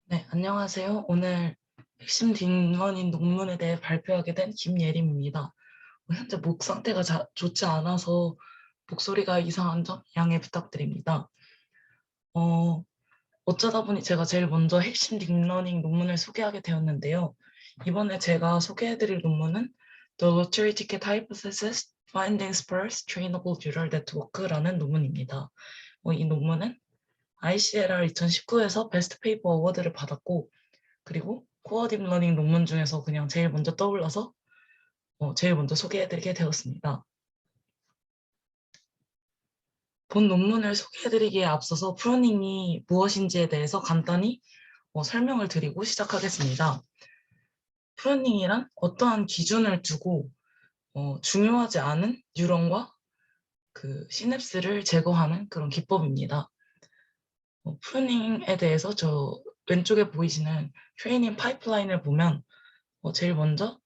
네, 안녕하세요. 오늘 핵심 딥러닝 논문에 대해 발표하게 된 김예림입니다. 현재 목 상태가 좋지 않아서 목소리가 이상한 점 양해 부탁드립니다. 어, 어쩌다 보니 제가 제일 먼저 핵심 딥러닝 논문을 소개하게 되었는데요. 이번에 제가 소개해드릴 논문은 The Lottery Ticket Hypothesis Finding Sparse Trainable Neural Network라는 논문입니다. 이 논문은 ICLR 2019에서 베스트 페이퍼 어워드를 받았고, 그리고 코어 딥러닝 논문 중에서 그냥 제일 먼저 떠올라서 제일 먼저 소개해드리게 되었습니다. 본 논문을 소개해드리기에 앞서서 프로닝이 무엇인지에 대해서 간단히 설명을 드리고 시작하겠습니다. 프로닝이란 어떠한 기준을 두고 중요하지 않은 뉴런과 그 시냅스를 제거하는 그런 기법입니다. 프로닝에 대해서 저 왼쪽에 보이시는 트레이닝 파이프라인을 보면 제일 먼저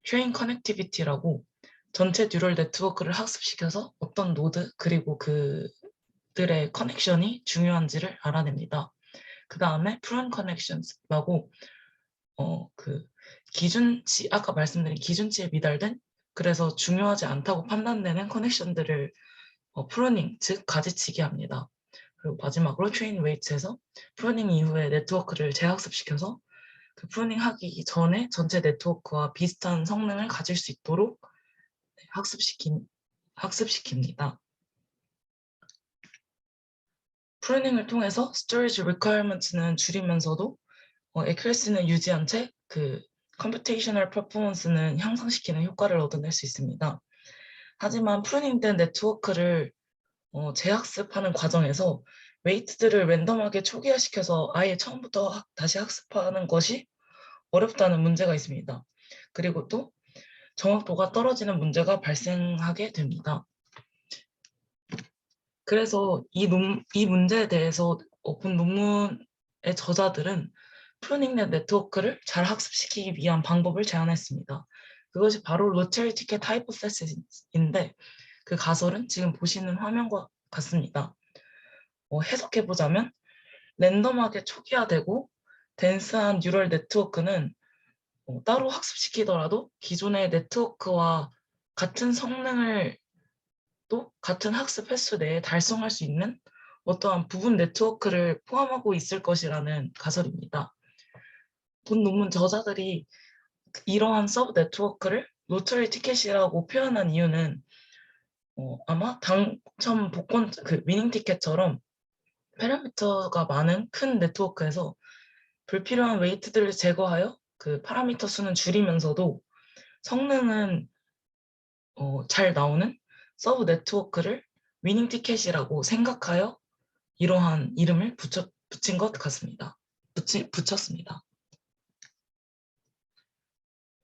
트레인 커넥티비티라고 전체 뉴럴 네트워크를 학습시켜서 어떤 노드 그리고 그들의 커넥션이 중요한지를 알아냅니다. 그 다음에 프론 커넥션스라고 그 기준치, 아까 말씀드린 기준치에 미달된, 그래서 중요하지 않다고 판단되는 커넥션들을 프로닝, 즉 가지치기 합니다. 그리고 마지막으로 트레인 웨이트에서 프로닝 이후에 네트워크를 재학습시켜서 그 프로닝 하기 전에 전체 네트워크와 비슷한 성능을 가질 수 있도록 학습시킵니다. 프로닝을 통해서 storage requirements는 줄이면서도 accuracy는 유지한 채 그 computational performance는 향상시키는 효과를 얻어낼 수 있습니다. 하지만 프로닝된 네트워크를 재학습하는 과정에서 웨이트들을 랜덤하게 초기화시켜서 아예 처음부터 다시 학습하는 것이 어렵다는 문제가 있습니다. 그리고 또 정확도가 떨어지는 문제가 발생하게 됩니다. 그래서 이 문제에 대해서 본 논문의 저자들은 프로닝넷 네트워크를 잘 학습시키기 위한 방법을 제안했습니다. 그것이 바로 로테리 티켓 하이포테시스인데 그 가설은 지금 보시는 화면과 같습니다. 해석해보자면 랜덤하게 초기화되고 덴스한 뉴럴 네트워크는 따로 학습시키더라도 기존의 네트워크와 같은 성능을 또 같은 학습 횟수 내에 달성할 수 있는 어떠한 부분 네트워크를 포함하고 있을 것이라는 가설입니다. 본 논문 저자들이 이러한 서브 네트워크를 로터리 티켓이라고 표현한 이유는 아마 당첨 복권 그 위닝 티켓처럼 파라미터가 많은 큰 네트워크에서 불필요한 웨이트들을 제거하여 그 파라미터 수는 줄이면서도 성능은 잘 나오는 서브 네트워크를 위닝 티켓이라고 생각하여 이러한 이름을 붙인 것 같습니다. 붙였습니다.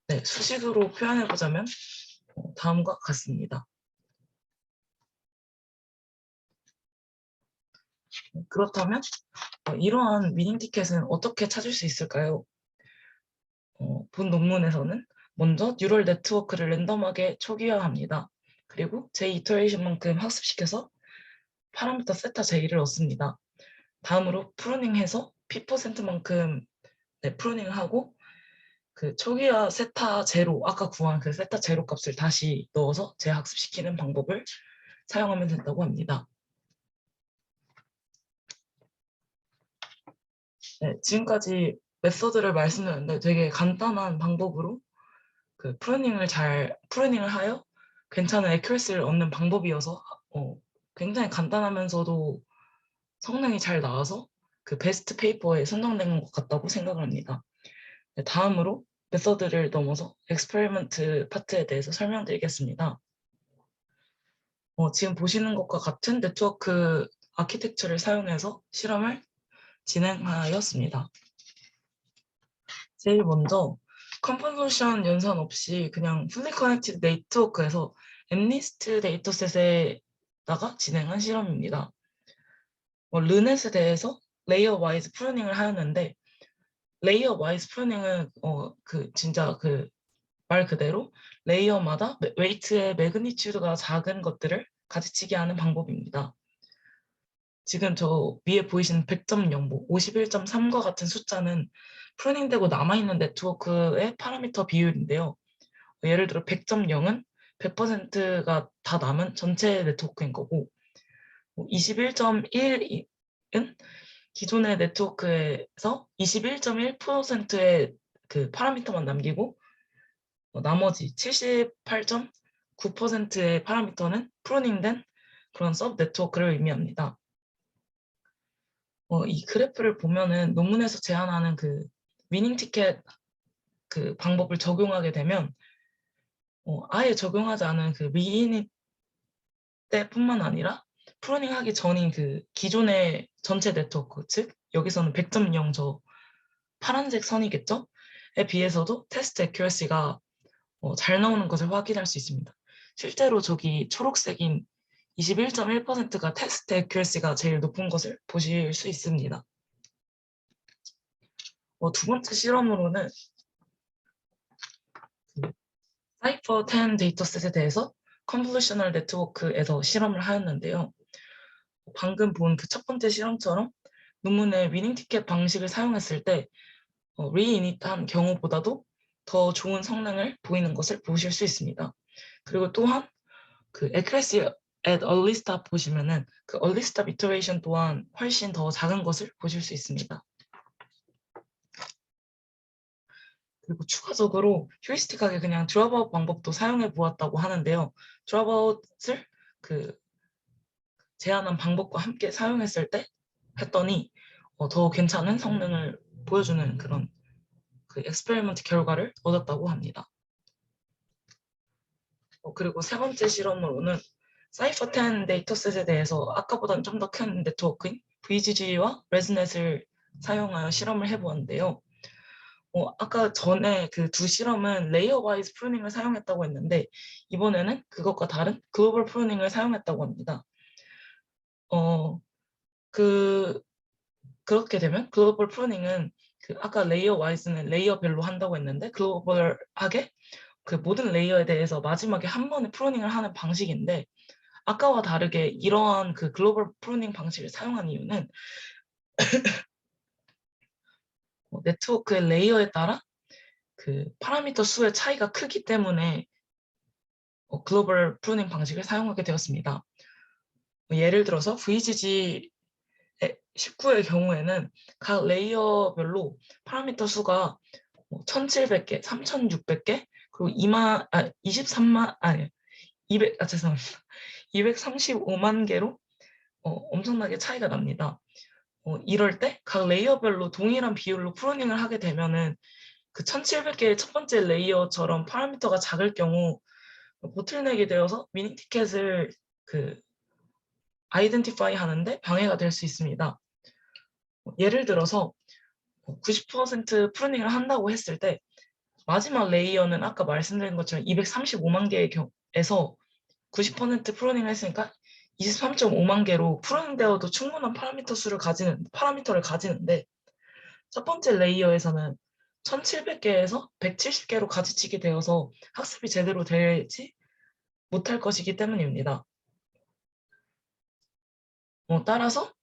네, 수식으로 표현해보자면 다음과 같습니다. 그렇다면 이러한 위닝 티켓은 어떻게 찾을 수 있을까요? 본 논문에서는 먼저 뉴럴 네트워크를 랜덤하게 초기화합니다. 그리고 제2터레이션만큼 학습시켜서 파라미터 세타 제2를 얻습니다. 다음으로 프루닝해서 P%만큼 프루닝을 하고 그 초기화 세타 제로, 아까 구한 그 세타 제로 값을 다시 넣어서 재학습시키는 방법을 사용하면 된다고 합니다. 네, 지금까지 메서드를 말씀드렸는데 되게 간단한 방법으로 그 프루닝을 하여 괜찮은 애큐러시를 얻는 방법이어서 굉장히 간단하면서도 성능이 잘 나와서 그 베스트 페이퍼에 선정된 것 같다고 생각을 합니다. 네, 다음으로 메서드를 넘어서 엑스페리먼트 파트에 대해서 설명드리겠습니다. 지금 보시는 것과 같은 네트워크 아키텍처를 사용해서 실험을 진행하였습니다. 제일 먼저 컨포지션 연산 없이 그냥 풀리 커넥티드 네트워크에서 엠니스트 데이터셋에다가 진행한 실험입니다. 르넷에 대해서 레이어 와이즈 프루닝을 하였는데 레이어 와이즈 프루닝은 진짜 그 말 그대로 레이어마다 웨이트의 매그니튜드가 작은 것들을 가지치기 하는 방법입니다. 지금 저 위에 보이시는 100.0, 뭐 51.3과 같은 숫자는 프루닝되고 남아있는 네트워크의 파라미터 비율인데요. 예를 들어 100.0은 100%가 다 남은 전체 네트워크인 거고, 21.1은 기존의 네트워크에서 21.1%의 그 파라미터만 남기고, 나머지 78.9%의 파라미터는 프루닝된 그런 서브 네트워크를 의미합니다. 이 그래프를 보면은 논문에서 제안하는 그 위닝 티켓 그 방법을 적용하게 되면 아예 적용하지 않은 그 리이닛 때뿐만 아니라 프루닝 하기 전인 그 기존의 전체 네트워크, 즉 여기서는 100.0 저 파란색 선이겠죠? 에 비해서도 테스트 애큐러시가 잘 나오는 것을 확인할 수 있습니다. 실제로 저기 초록색인 21.1%가 테스트 애큐러시가 제일 높은 것을 보실 수 있습니다. 두 번째 실험으로는 사이퍼 10 데이터셋에 대해서 컨볼루셔널 네트워크에서 실험을 하였는데요. 방금 본 그 첫 번째 실험처럼 논문의 위닝 티켓 방식을 사용했을 때 리이닛한 경우보다도 더 좋은 성능을 보이는 것을 보실 수 있습니다. 그리고 또한 그 accuracy at early stop 보시면은 그 early stop iteration 또한 훨씬 더 작은 것을 보실 수 있습니다. 그리고 추가적으로 휴리스틱하게 그냥 드롭아웃 방법도 사용해 보았다고 하는데요. 드롭아웃을 그 제안한 방법과 함께 사용했을 때 했더니 더 괜찮은 성능을 보여주는 그런 그 엑스페리먼트 결과를 얻었다고 합니다. 그리고 세 번째 실험으로는 사이퍼 10 데이터셋에 대해서 아까보다는 좀 더 큰 네트워크인 VGG와 레즈넷을 사용하여 실험을 해보았는데요. 아까 전에 그 두 실험은 레이어 와이즈 프루닝을 사용했다고 했는데 이번에는 그것과 다른 글로벌 프루닝을 사용했다고 합니다. 그렇게 되면 글로벌 프루닝은 그 아까 레이어 와이즈는 레이어별로 한다고 했는데 글로벌하게 그 모든 레이어에 대해서 마지막에 한 번에 프루닝을 하는 방식인데 아까와 다르게 이러한 그 글로벌 프루닝 방식을 사용한 이유는 네트워크의 레이어에 따라 그 파라미터 수의 차이가 크기 때문에 글로벌 프루닝 방식을 사용하게 되었습니다. 예를 들어서 VGG 19의 경우에는 각 레이어별로 파라미터 수가 1700개, 3600개, 그리고 23만, 아니, 죄송합니다. 235만 개로 엄청나게 차이가 납니다. 이럴 때 각 레이어별로 동일한 비율로 프루닝을 하게 되면은 그 1700개의 첫 번째 레이어처럼 파라미터가 작을 경우 보틀넥이 되어서 미닝 티켓을 그 아이덴티파이 하는데 방해가 될 수 있습니다. 예를 들어서 90% 프루닝을 한다고 했을 때 마지막 레이어는 아까 말씀드린 것처럼 235만 개의 경우에서 90% 프루닝을 했으니까 23.5만 개로 프루닝되어도 충분한 파라미터를 가지는데 첫 번째 레이어에서는 1700개에서 170개로 가지치게 되어서 학습이 제대로 되지 못할 것이기 때문입니다. 따라서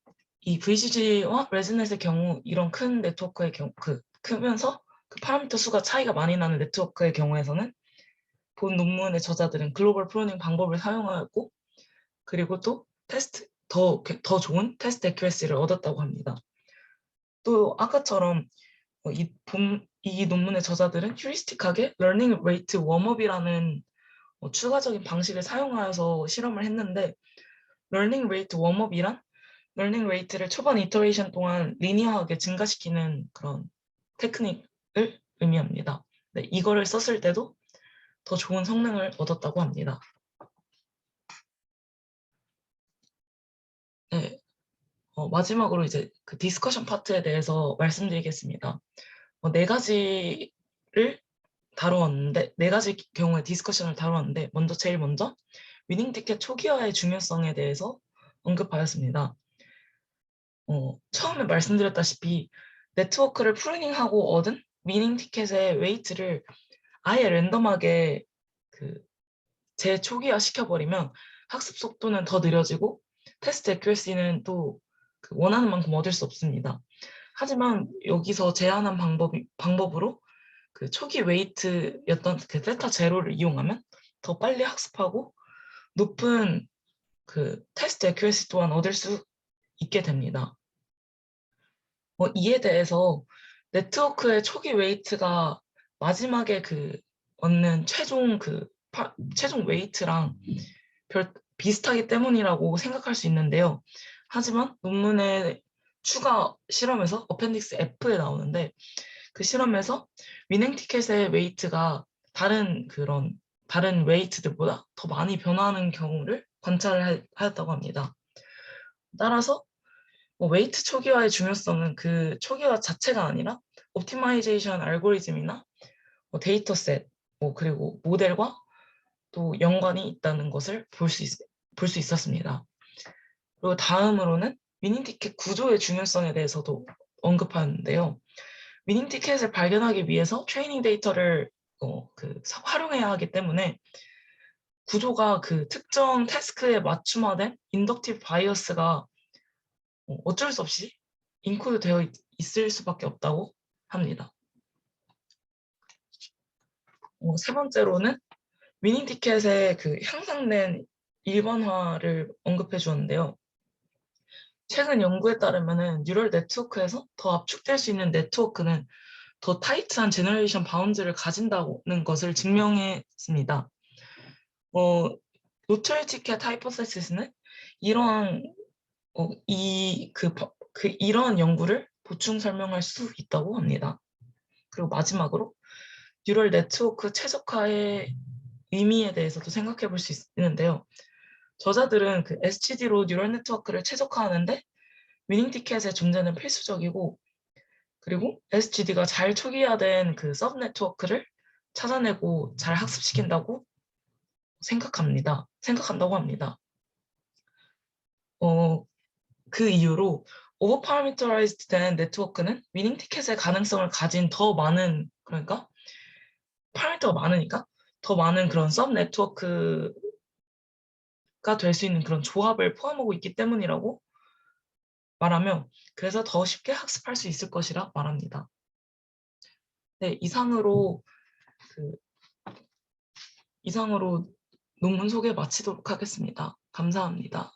이 VGG와 레즈넷의 경우 이런 큰 네트워크의 경우 크면서 그 파라미터 수가 차이가 많이 나는 네트워크의 경우에서는 본 논문의 저자들은 글로벌 프로닝 방법을 사용하였고 그리고 또 더 좋은 테스트 애큐러시를 얻었다고 합니다. 또 아까처럼 이 논문의 저자들은 휴리스틱하게 러닝 레이트 웜업이라는 추가적인 방식을 사용하여서 실험을 했는데 러닝 레이트 웜업이란 러닝 레이트를 초반 이터레이션 동안 리니어하게 증가시키는 그런 테크닉을 의미합니다. 네, 이거를 썼을 때도 더 좋은 성능을 얻었다고 합니다. 네, 마지막으로 이제 그 디스커션 파트에 대해서 말씀드리겠습니다. 네 가지를 다루었는데 네 가지 경우의 디스커션을 다루었는데 제일 먼저 위닝 티켓 초기화의 중요성에 대해서 언급하였습니다. 처음에 말씀드렸다시피 네트워크를 프루닝하고 얻은 위닝 티켓의 웨이트를 아예 랜덤하게 그 재초기화 시켜버리면 학습 속도는 더 느려지고 테스트 애큐러시는 또 원하는 만큼 얻을 수 없습니다. 하지만 여기서 제안한 방법으로 그 초기 웨이트였던 그 세타 제로를 이용하면 더 빨리 학습하고 높은 그 테스트 애큐러시 또한 얻을 수 있게 됩니다. 이에 대해서 네트워크의 초기 웨이트가 마지막에 그 얻는 최종 웨이트랑 비슷하기 때문이라고 생각할 수 있는데요. 하지만 논문의 추가 실험에서 어펜딕스 F에 나오는데 그 실험에서 위닝 티켓의 웨이트가 다른 웨이트들보다 더 많이 변화하는 경우를 관찰하였다고 합니다. 따라서 웨이트 초기화의 중요성은 그 초기화 자체가 아니라 옵티마이제이션 알고리즘이나 데이터셋 그리고 모델과 또 연관이 있다는 것을 볼 수 있었습니다. 그리고 다음으로는 위닝 티켓 구조의 중요성에 대해서도 언급하는데요. 위닝 티켓을 발견하기 위해서 트레이닝 데이터를 활용해야 하기 때문에 구조가 그 특정 태스크에 맞춤화된 인덕티브 바이어스가 어쩔 수 없이 인코드 되어 있을 수밖에 없다고 합니다. 세 번째로는 위닝 티켓의 그 향상된 일반화를 언급해 주었는데요. 최근 연구에 따르면 뉴럴 네트워크에서 더 압축될 수 있는 네트워크는 더 타이트한 제너레이션 바운드를 가진다는 것을 증명했습니다. 노트럴 티켓 하이포테시스는 이러한 이러한 연구를 보충 설명할 수 있다고 합니다. 그리고 마지막으로 뉴럴 네트워크 최적화의 의미에 대해서도 생각해 볼 수 있는데요. 저자들은 그 SGD로 뉴럴 네트워크를 최적화하는데 위닝 티켓의 존재는 필수적이고 그리고 SGD가 잘 초기화된 그 서브 네트워크를 찾아내고 잘 학습시킨다고 생각한다고 합니다. 그 이유로 오버파라미터라이즈드 된 네트워크는 위닝 티켓의 가능성을 가진 더 많은 파라미터가 많으니까 더 많은 그런 서브 네트워크가 될 수 있는 그런 조합을 포함하고 있기 때문이라고 말하며 그래서 더 쉽게 학습할 수 있을 것이라 말합니다. 네, 이상으로 논문 소개 마치도록 하겠습니다. 감사합니다.